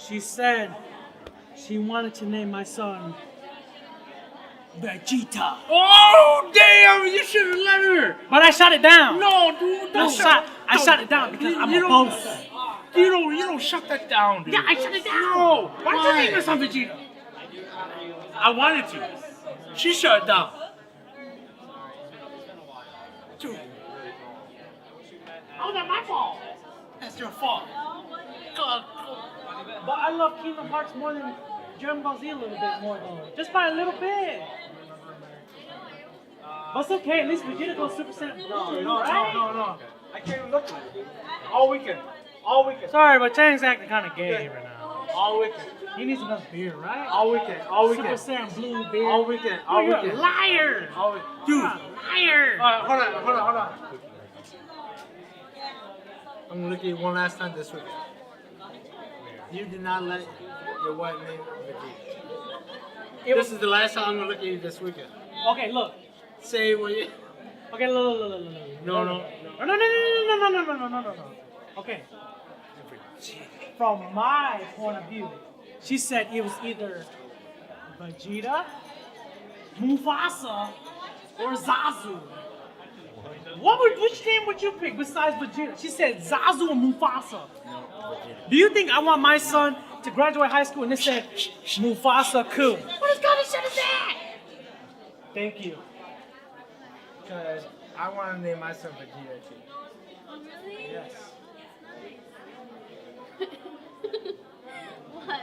She said she wanted to name my son Vegeta. Oh damn! You should have let her. But I shut it down. No, dude. I shut it down because I'm a boss. You don't shut that down, dude. Yeah, I shut it down. No. Why did you name my son Vegeta? I wanted to. She shut it down. Dude. How's that my fault? That's your fault. God. But I love Kingdom Hearts more than Dragon Ball Z a little bit more though. Just by a little bit. But it's okay, at least Vegeta goes Super Saiyan Blue, right? No. I can't even look at it. All weekend. Sorry, but Chang's acting kind of gay right now. All weekend. He needs another beer, right? All weekend. Super Saiyan Blue beer. All weekend. You're a liar! All weekend. You're Dude. a liar! Hold on. I'm gonna look at you one last time this weekend. You did not let your wife name Vegeta. This is the last time I'm gonna look at you this weekend. Okay, look. Say what you. Okay, look. No. No. Okay. From my point of view, she said it was either Vegeta, Mufasa, or Zazu. Which name would you pick besides Vegeta? She said Zazu or Mufasa. No, Vegeta. Do you think I want my son to graduate high school and they said Mufasa cool? What is going to shut us that? Thank you. Because I want to name my son Vegeta too. Oh, really? Yes. What?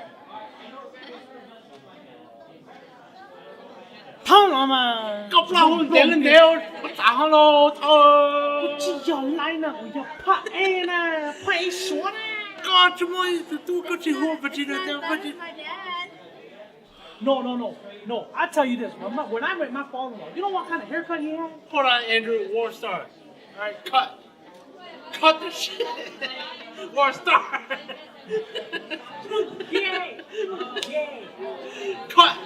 汤老们，够不啦？我点了了，我打喽，我只要来呢，我要拍 A 呢，拍 A 说呢。God,怎么一直都跟这货不记得 That's 的 not 不 that's 记得？ my dad. No. I tell you this, when I met my father-in-law, you know what kind of haircut he had? Hold on, Andrew. War Star. All right, cut. Cut the shit. War Star. Yay! Cut.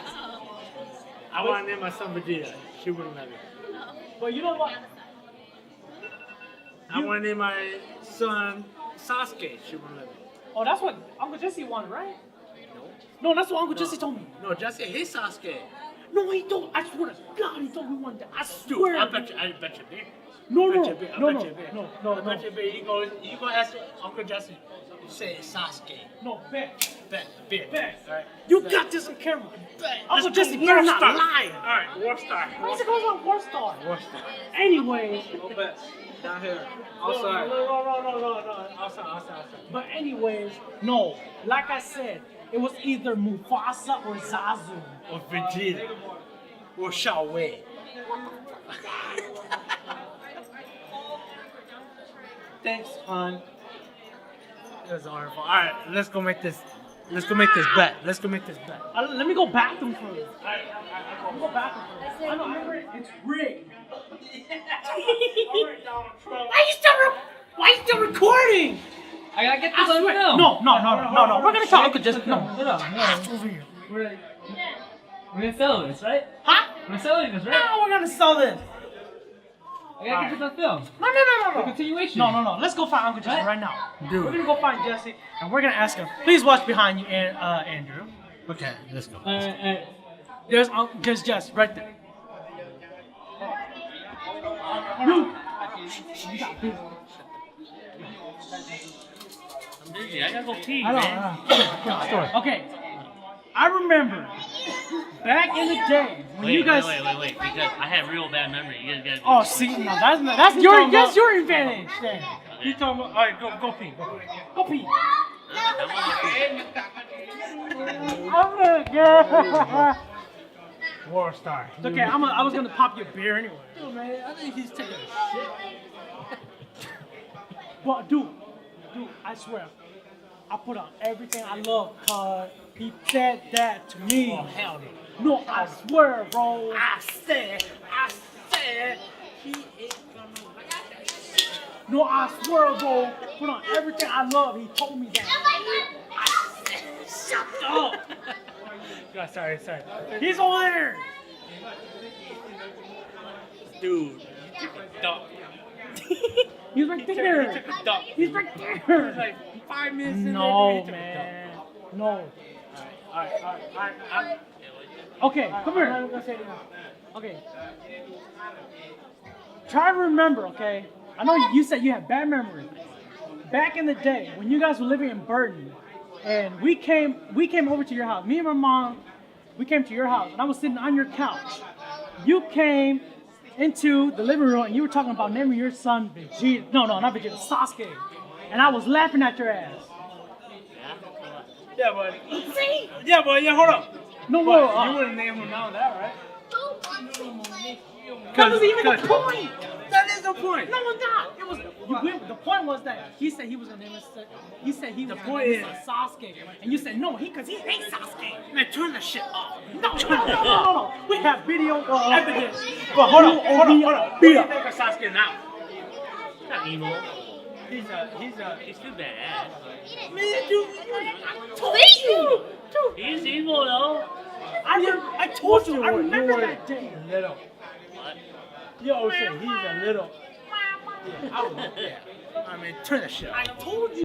I want to name my son Vegeta. She wouldn't let me. But you know what? I want to name my son Sasuke. She wouldn't let me. Oh, that's what Uncle Jesse wanted, right? No. No, that's what Uncle Jesse told me. No, Jesse hates Sasuke. No, he don't. I swear to God, he told me one day. I Dude, swear. I bet you big. No. I bet you big. No. I bet you big. You go ask Uncle Jesse. Say Sasuke. No, bet. Bet. All right. You got this on camera. Bet. Uncle Let's go Jesse better War not Star. lie. All right, War Star. Why is it goes on War Star? War Star. Anyways. No bets. Down here. No. Outside. But anyways, no. Like I said, it was either Mufasa or Zazu. Or Vegeta. Or Shao Wei. Thanks, hon. That was our fault. All right, let's go make this bet. Let me go bathroom first. I'll go bathroom first. I know, I heard it's rigged. Why are you still recording? I gotta get I this on swear. film. No. We're gonna tell Uncle Jesse. No. Over here. We're gonna sell this, right? Huh? We're selling this, right? No, we're gonna sell this. I gotta get this on film. No. The continuation. No. Let's go find Uncle Jesse What? right now. Dude. We're gonna go find Jesse and we're gonna ask him. Please watch behind you, Andrew. Okay, let's go. There's Jesse right there. You. I'm busy. I gotta go pee, I know. Okay. I remember back in the day when you guys. Wait. Because I have real bad memory. You guys gotta. Oh, see, no, that's your advantage. Then. You talking about? All right, go pee. Go pee. I'm I'm gonna get. War Star. It's okay. I was gonna pop your beer anyway. Dude, man, I think he's taking a shit. But dude, I swear, I put on everything I love, cause he said that to me. Oh, hell no. No, I swear, bro. I said, he ain't gonna like that. No, I swear, bro. Put on everything I love. He told me that. Shut up. God, sorry. He's over there. Dude, you took a dump. He's right there. He took a dump. He's right It was there. like 5 minutes in No, there. man. No. Alright. Okay, come here. I'm not gonna say it now. Okay. Try to remember, okay? I know you said you had bad memory. Back in the day, when you guys were living in Burton, and we came over to your house. Me and my mom, we came to your house, and I was sitting on your couch. You came into the living room, and you were talking about naming your son Vegeta. No, not Vegeta, Sasuke. And I was laughing at your ass. Yeah, but See? hold up. No But more. you wouldn't name him now that, right? That wasn't even the point. That is the point. No, it's not. It was the point was that he said he was gonna name his son. He said he was gonna point name his is- son Sasuke, and you said no, because he hates Sasuke. Man, turn the shit off. No. We have video evidence. But hold on. Beat What do you up. think of Sasuke now? Not emo. He's He's still badass. man, dude. He's emo though. I told you. I You remember were that day. little. What? You always say he's a little. Yeah, I mean, turn the shit off. I told you.